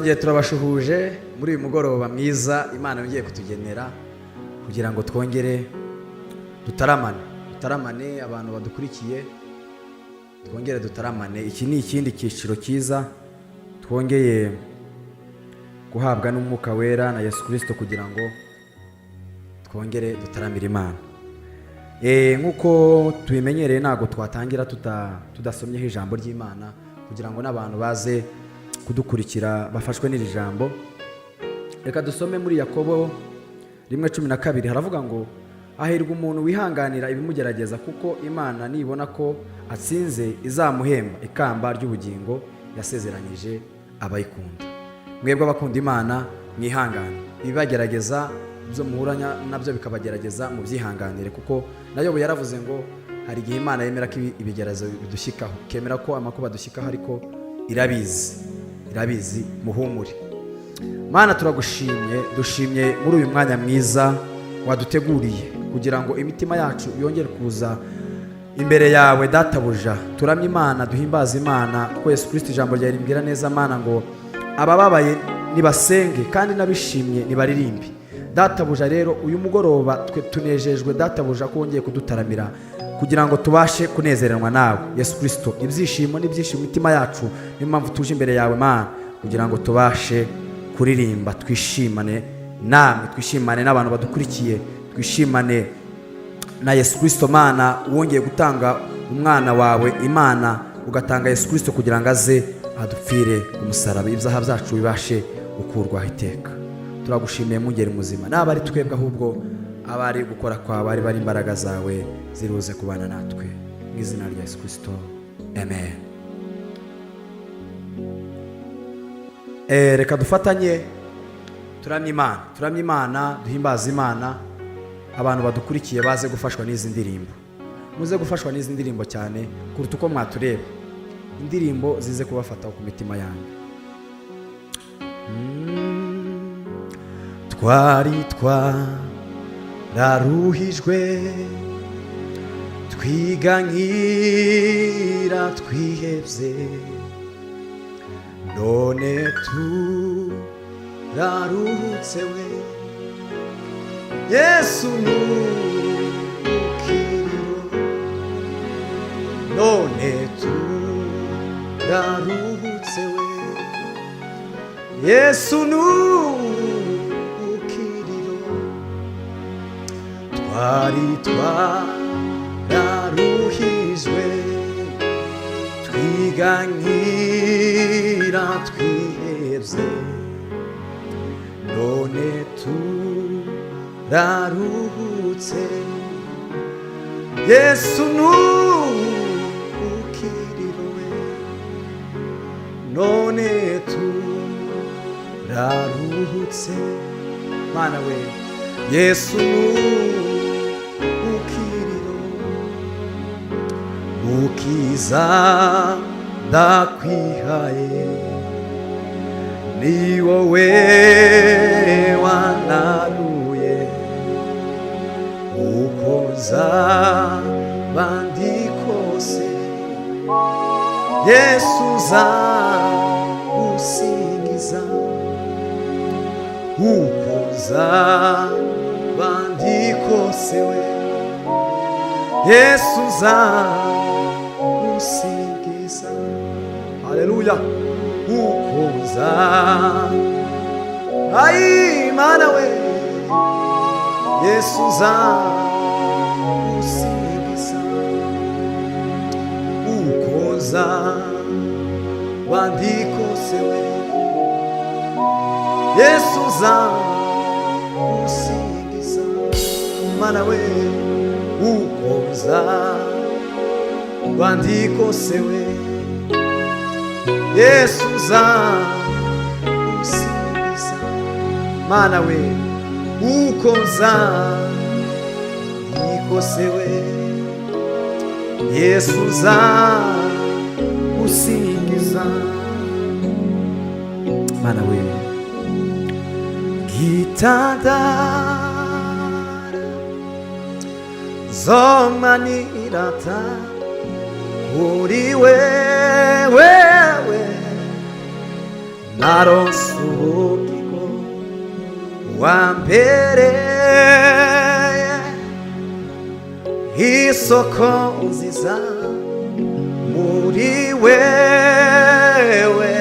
Ngiye turabashuhuje muri uyu mugoroba mwiza Imana yongeye kutugenera kugira ngo twongere dutaramane abantu badukurikiye, twongere dutaramane. Iki ni ikindi cyiciro cyiza twongeye guhabwa n'umwuka wera na Yesu Kristo kugira ngo twongere dutaramire Imana. Nkuko tubimenyereye ntago twatangira tudasomyeho ijambo ry'Imana kugira ngo n'abantu baze kudukurikira bafashwe n'iri jambo. Reka dusome muri Yakobo 1:12. Haravuga ngo ahirwa umuntu wihanganira ibimugerageza, kuko Imana nibona ko atsinze izamuhemba ikamba ry'ubugingo yasezeranyije abayikunda. Mwebwe abakunda Imana mwihangane, ibibagerageza byo muhuranya nabyo bikabagerageza mu byihanganire, kuko nayo yaravuze ngo hari igihe Imana yemera ko ibigeragezo bidushyikaho, kemera ko amakuba dushyikaho, ariko irabizi muhumure. Mana dushimye muri uyu mwanya mwiza waduteguriye kugira ngo imitima yacu yongere kuza imbere yawe databuja. Turamye Imana, duhimbaza Imana kuko Yesu Kristo ijambo ryawe rimbwira neza Mana ngo abababaye nibasenge kandi nabishimye nibaririmbe. Databuja rero uyu mugoroba twe tunejejwe databuja ko wongeye kudutaramira kugira ngo tubashe kunezeranwa nawe Yesu Kristo. Ibyishimo imitima yacu, niyo mpamvu tuje imbere yawe Mana kugira ngo tubashe kuririmba, twishimane namwe, twishimane n'abantu badukurikiye, twishimane na Yesu Kristo. Mana wongeye gutanga umwana wawe Imana, ugatanga Yesu Kristo kugira ngo aze adupfire ku musaraba, ibyaha byacu bibashe gukurwaho iteka. Turagushimiye mungeri muzima, n'abari twebwe ahubwo abari gukora kwawe bari imbaraga zawe ziruze kubana natwe mu izina rya Yesu Kristo, amen. Reka dufatanye turamye Imana, duhimbaza Imana. Abantu badukurikiye baze gufashwa n'izi ndirimbo, muze gufashwa n'izi ndirimbo cyane kuruta uko mwatureba. Indirimbo zize kubafata ku mitima yanyu. Twari twararuhijwe, twigankira twihebye, none turaruhutse we Yesu nukiriro, none turaruhutse we Yesu nukiriro. Twari twararuhijwe, twigankira twihebye, none turaruhutse Yesu nukiriro we, none turaruhutse. Mana we Yesu nukiriro, mukiza ndakwihaye, ni wowe wanaruye ukoza bandi kose. Yesu za usingiza ukoza bandi kose we Yesu za usingiza. Haleluya. Ukoza ai Mana we Yesu za usingiza, ukoza bandi kose we Yesu za usingiza. Mana we ukoza bandi kose we Yesu za usingiza. Mana we ukoza ikose we Yesu za usingiza. Mana we gitandara zomanirata kuri wewe naronse ubugingo wambereye isoko nziza muri wewe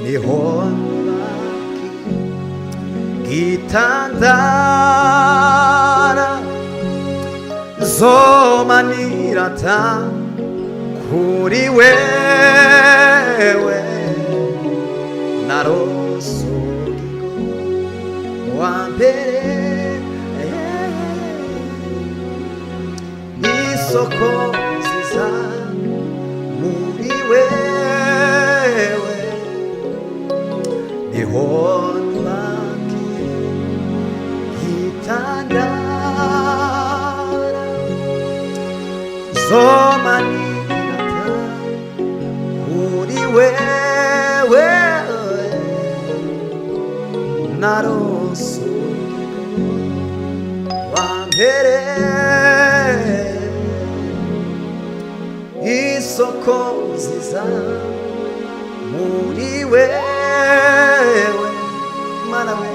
niho gitandara zomanirata kuri wewe naronse ubugingo wambereye isoko nziza muri wewe niho nubakiye gitandara zomanirata kuri wewe naronse ubugingo wambereye isoko nziza muri wewe mana we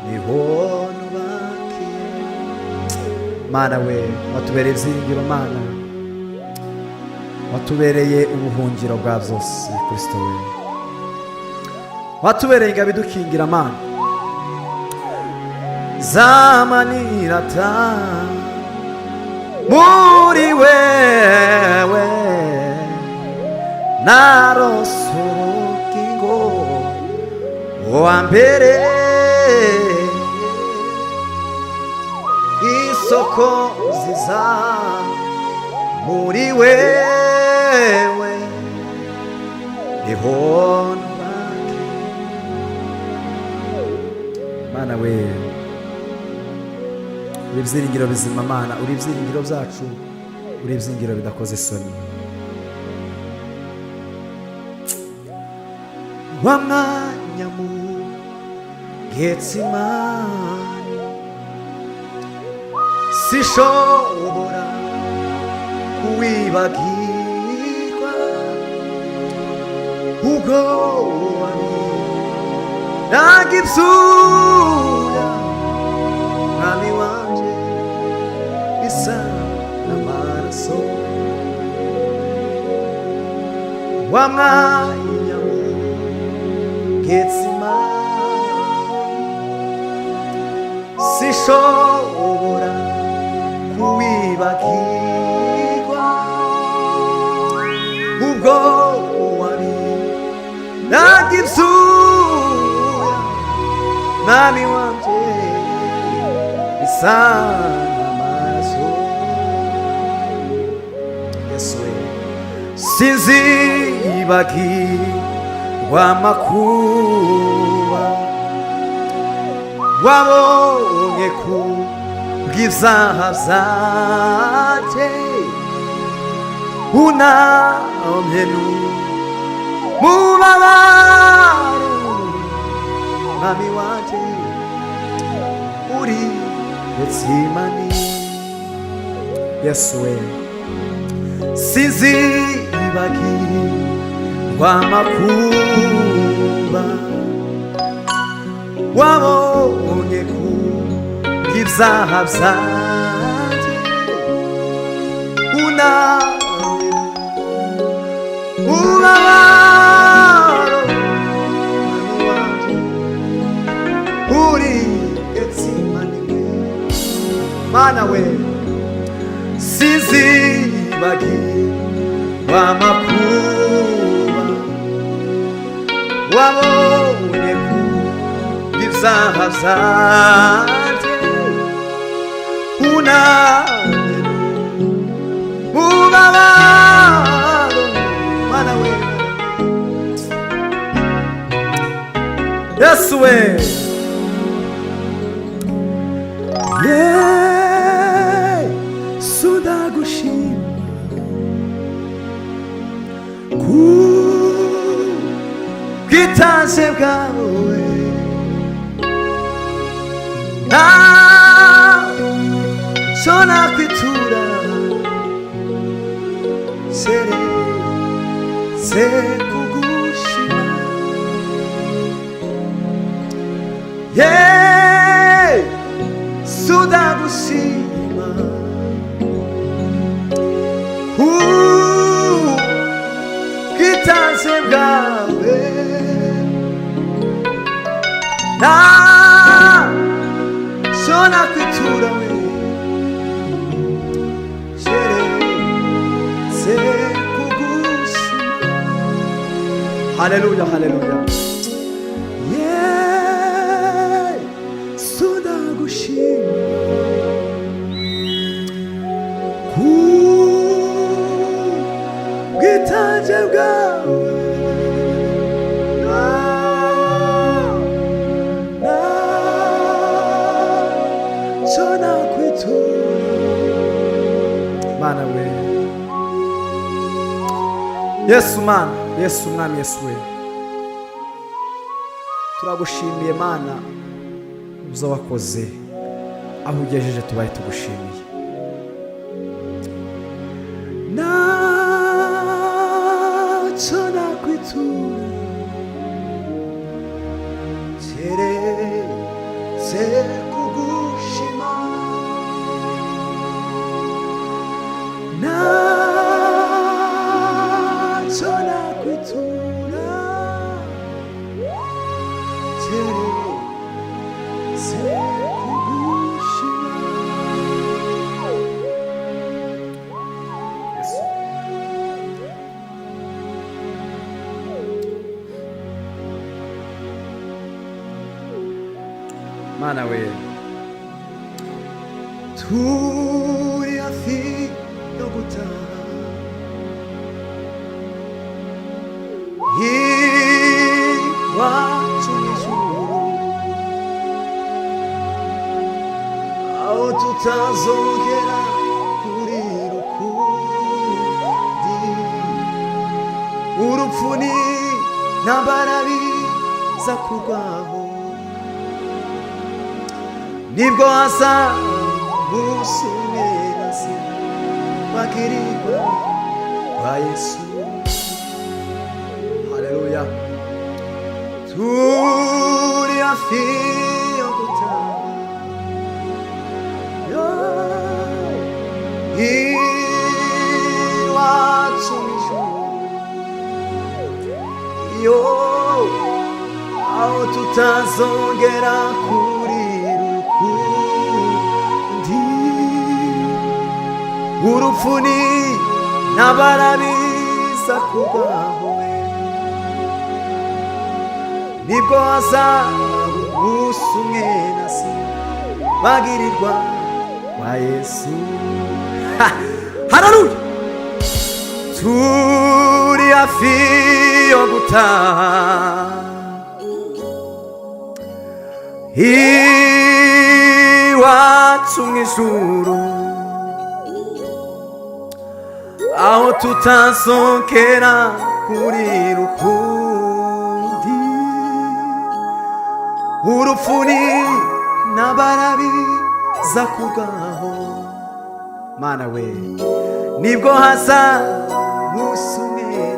niho nubakiye mana we watubereye ibyiringiro mana watubereye ubuhungiro bwa byose Kristo we watubereye ingabo idukingira mana zamanirata muri wewe naronse ubugingo wambereye isoko nziza muri wewe niho nubakiye mana we uri ibyiringiro bizima mana uri ibyiringiro byacu uri ibyiringiro bidakoze isoni wa mwanya mu Getsemani sishobora kuwibagirwa ubwo wari ibyuya mwami wanje bisa n'amaraso wa mwanya mu Getsemani sishobora kuwibagirwa ubwo wari ibyuya mwami wanje bisa n'amaraso Yesu sinzibagirwa amakuba wabonye ku bw'ibyaha byanjye unamye n'umubabaro mwami wanje uri Getsemani Yesu we sinzibagirwa amakuba wabonye ku bw'ibyaha byanjye unamye n'umubabaro mwami wanje uri Getsemani mana we sinzibagirwa amakuba wabonye ku bw'ibyaha byanjye unamye n'umubabaro mana we Yesu we Yesu ndagushima kubw'ubwitange bwawe ntacyo nakwitura keretse kugushima Yesu ndagushima ubwitange bwawe ntacyo nakwitura we keretse kugushima. Haleluya, haleluya. Yesu ndagushima kubwitange bwawe ntacyo nakwitura. Mana we, Yesu Mana, Yesu Mwami, Yesu we, turagushimiye Mana ibyo wakoze, aho ugejeje tubaye tugushimiye. Ntacyo nakwitura keretse kugushima. Ntacyo nakwitura keretse kugushima. Yesu. Mana we, turi hafi yo gutaha iwacu mw'ijuru, aho tutazongera kurira ukundi. Urupfu n'intambara biza kurwaho, nibwo hasa umunsi umwe bagirirwa kwa Yesu. Haleluya. Turi hafi yo gutaha iwacu mw'ijuru, aho tutazongera kurira ukundi. Urupfu n'intambara biza kurwaho, nibwo haza umunsi umwe bagirirwa kwa Yesu. Haleluya. Turi hafi yo gutaha iwacu mw'ijuru, aho tutazongera kurira ukundi. Urupfu n'intambara biza kurwaho, Mana we, nibwo haza umunsi umwe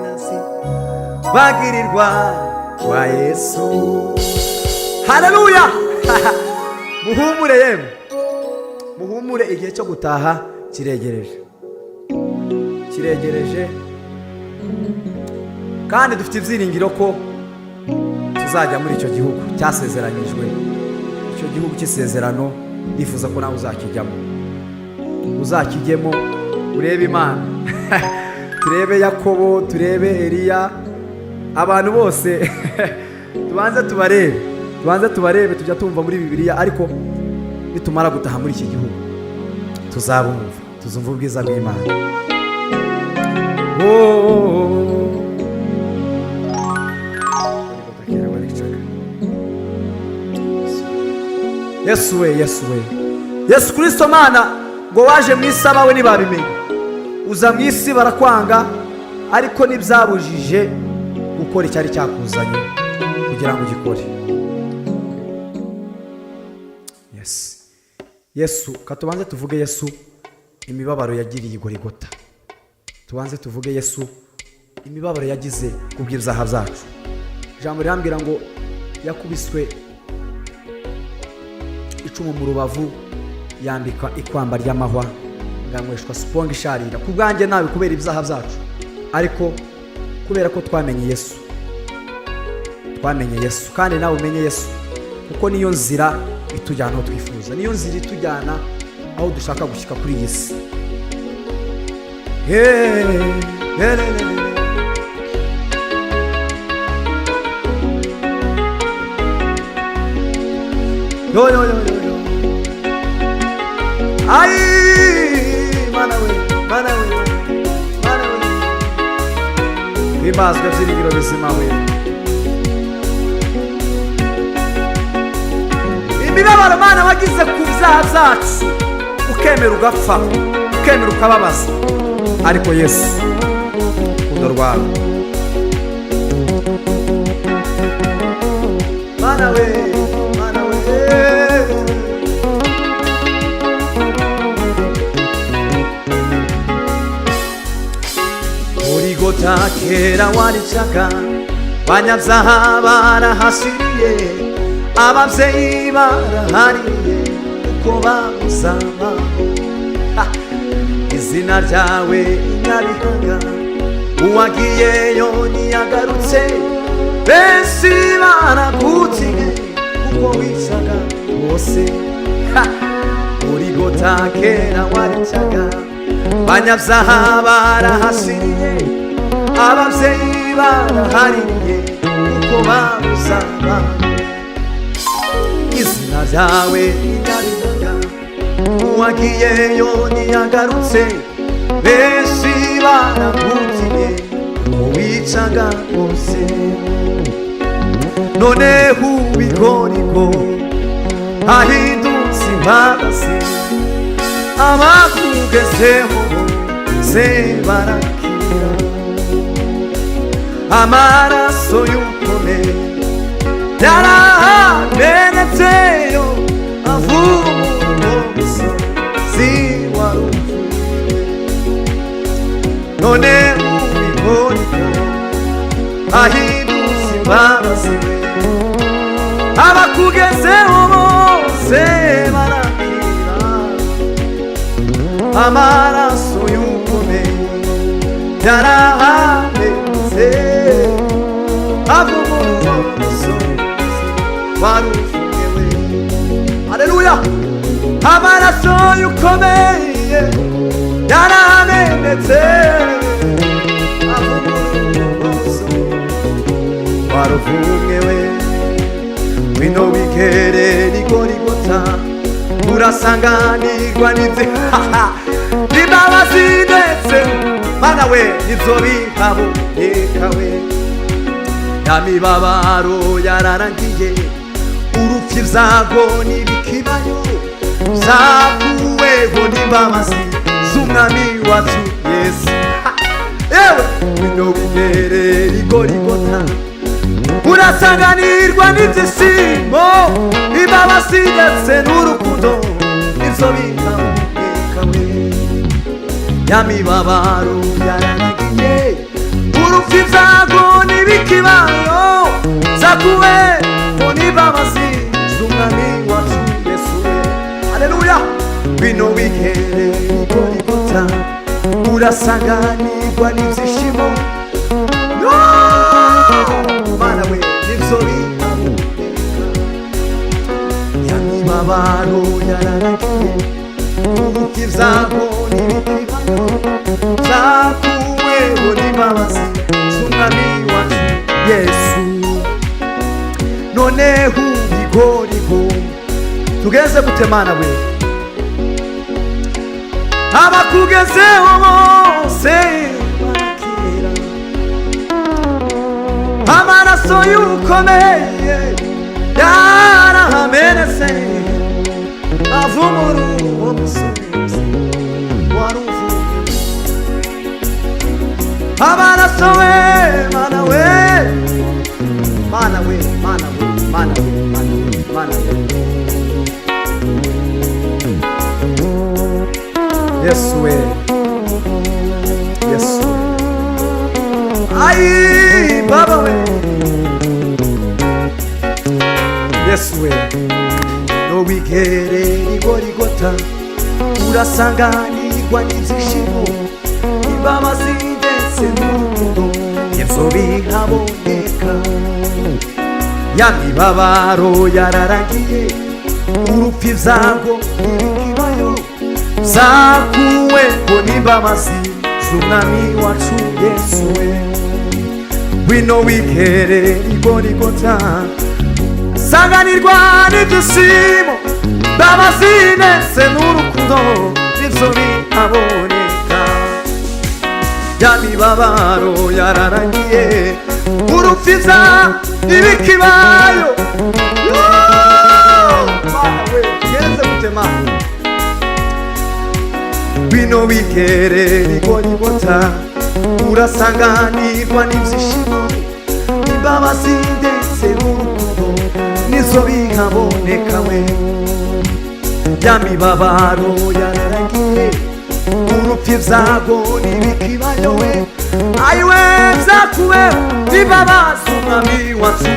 bagirirwa kwa Yesu. Haleluya. Muhumure yemwe, muhumure, igihe cyo gutaha kiregereje, kiregereje, kandi dufite ibyiringiro ko tuzajya muri icyo gihugu cyasezeranyijwe, icyo gihugu cy'isezerano. Ndifuza ko nawe uzakijyamo, uzakijyemo, urebe Imana turebe Yakobo, turebe Eliya, abantu bose tubanze tubarebe, tujya tumva muri Bibiliya, ariko nitumara gutaha muri iki gihugu tuzumva ubwiza bw'Imana. Yesu we, Yesu we, Yesu Kristo Mana, ngo waje mu isi abawe ntibabimenye, uza mu isi barakwanga, ariko ntibyabujije gukora icyari cyakuzanye kugira ngo ugikore. Yesu, katubanze tuvuge Yesu imibabaro yagiriye i Golgotha. Tubanze tuvuge Yesu imibabaro yagize kubw'ibyaha byacu. Ijambo rirambwira ngo yakubiswe icumu mu rubavu yambika ikwamba ry'amahwa nganyweshwa suponga isharira ku bwanjye nawe kubera ibyaha byacu ariko kubera ko twamenye Yesu kandi nawe umenye Yesu kuko niyo nzira itujyana aho twifuza niyo nzira itujyana aho dushaka gushyika kuri iyi si yo ay mana we bibazwa byiringiro bizima we imibabaro mana wagize ku byaha byacu ukemera ugapfa ukemera ukababaza ariko Yesu urukundo rwawe mana we Golgotha kera waricaga banyabyaha barahashiriye ababyeyi barahariye uko bamuzama izina ryawe Nyabihanga uwagiyeyo ntiyagarutse benshi baragutinye kuko wicaga bose Golgotha kera waricaga banyabyaha barahashiriye ababyeyi barahariye uko bamuzama izina ryawe Nyabihanga uwagiyeyo ntiyagarutse benshi baragutinye uko wicaga bose none ubigoriko hahindutse imbabazi abakugezeho bose barakira amaraso y'ukone yaramenetseyo avura umusozi waruvuye none ubibonye ahindutse imbabazi abakugezeho bose barakira amaraso y'ukone yaramenetse avura umusozi waruvuye haleluya amaraso y'ukomeye yaramenetse avura umusozi waruvuye wino wikere Golgotha urasanganirwa n'imbabazi ndetse mana we nizo bihaboneka we ya mibabaro yararangiye urupfu ibyago n'ibikibayo zakuweho n'imbabazi z'umwami wacu Yesu yewe wino wikere Golgotha urasanganirwa n'ibyishimo imbabazi ndetse n'urukundo nizo bihaboneka we ya mibabaro yararagiye urupfu ibyago n'ibikibayo zakuweho n'imbabazi z'umwami wacu Yesu haleluya wino wikere Golgotha urasanganirwa n'ibyishimo mana we nibyo bihaboneka ya mibabaro yararagiye urupfu ibyago n'ibikibayo zakuweho n'imbabazi z'umwami wacu Yesu none ubigoriko tugeze gute mana we abakugezeho bose barakira amaraso y'ukomeye yaramenetse avura umusozi waruvuye amaraso we mana we mana we mana we mana we mana we Yesu we Yesu ay baba we Yesu we no wigerera igorigota urasanganirwa n'ibyishimo imbabazi ndetse n'urukundo ibyo bihaboneka ya mibabaro yararangiye urupfu ibyago ntibikibayo zakuweho n'imbabazi z'umwami wacu Yesu we wino wigerera igorigota sanganirwa n'ibyishimo imbabazi ndetse n'urukundo ibyo bihaboneka ya mibabaro yararangiye urupfu ibyago ntibikibayo wino wigerera igorigota urasanganirwa n'ibyishimo imbabazi ndetse n'urukundo nizo bihaboneka we ya mibabaro yararangiye urupfu ibyago ntibikibayo we ayiwe byakuweho n'imbabazi umwami wacu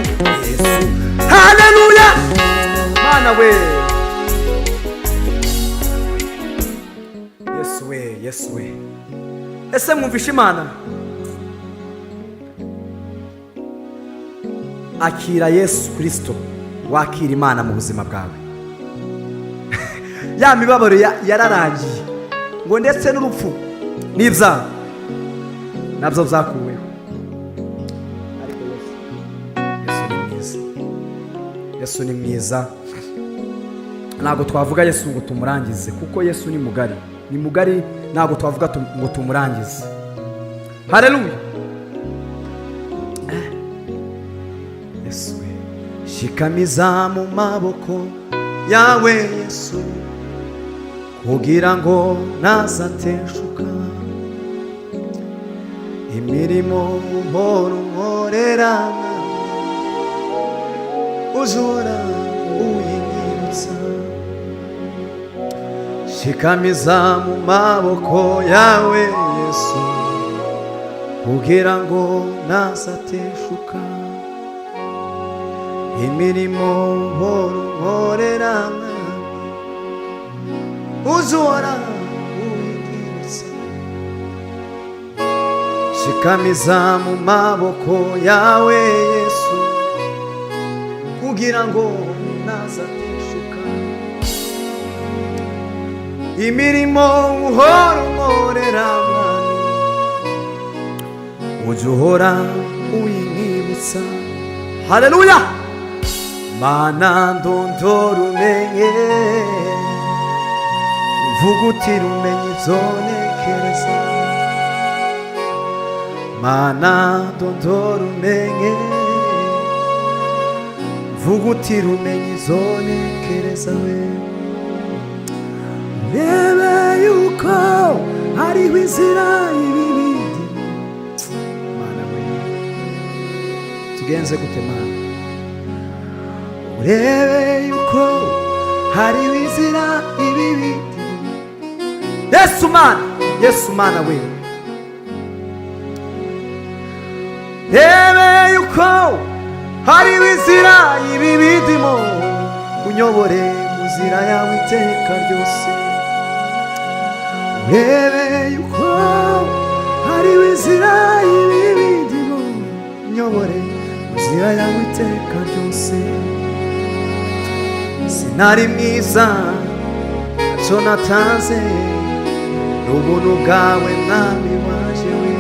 Yesu haleluya mana we Yesu we ese mwumvishe Imana akira Yesu Kristo wakira Imana mu buzima bwawe ya mibabaro yararangiye ngo ndetse n'urupfu n'ibyago nabyo byakuweho ariko Yesu ni mwiza ntabwo twavuga Yesu ngo tumurangize kuko Yesu ni mugari ntabwo twavuga ngo tumurangize haleluya Yesu shikamiza mu maboko yawe Yesu kugira ngo ntazateshuka imirimo uhora unkorera uzura uyinyibutsa shikamiza mu maboko yawe Yesu kugira ngo ntazateshuka imirimo uhora unkorera uzura uyinyibutsa shikamiza mu maboko yawe Yesu kugira ngo ntazateshuka imirimo uhora unkorera ujya uhora uyinyibutsa haleluya mana ndondora umenye uvuga uti rumenye ibyo ntekereza mana ndondora umenye uvuga uti rumenye ibyo ntekereza we urebe yuko hariho inzira y'ibibindi mana we tugenze gute mana urebe yuko hariho inzira y'ibibindi Yesu mana we urebe yuko hariho inzira y'ibibindimo unyobore mu nzira yawe iteka ryose urebe yuko hariho inzira y'ibibindimo unyobore mu nzira yawe iteka ryose sinari mwiza ntacyo natanze n'ubuntu bwawe mwami waje we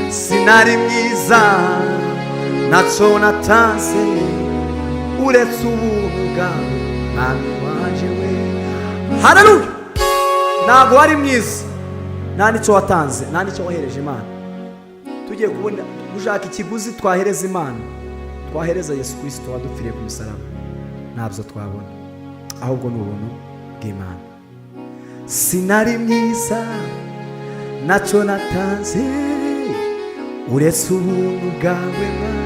sinari mwiza ntacyo natanze uretse ubuntu bwawe mwami waje we haleluya ntabwo wari mwiza nta n'icyo watanze nta n'icyo wahereje Imana tugiye kubona gushaka ikiguzi twahereza Imana twahereza Yesu Kristo wadupfiriye ku musaraba ntabyo twabona ahubwo ni ubuntu bw'Imana sinari mwiza ntacyo natanze uretse ubuntu bwawe mwami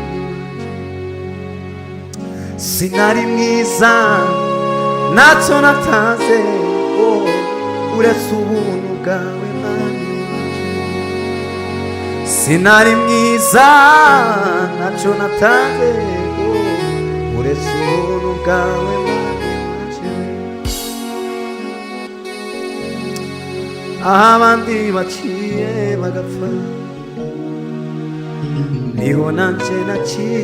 sinari mwiza ntacyo natanze uretse ubuntu bwawe mwami sinari mwiza ntacyo natanze uretse ubuntu bwawe mwami wanje. Aho abandi baciye bagapfa niho nanje naciye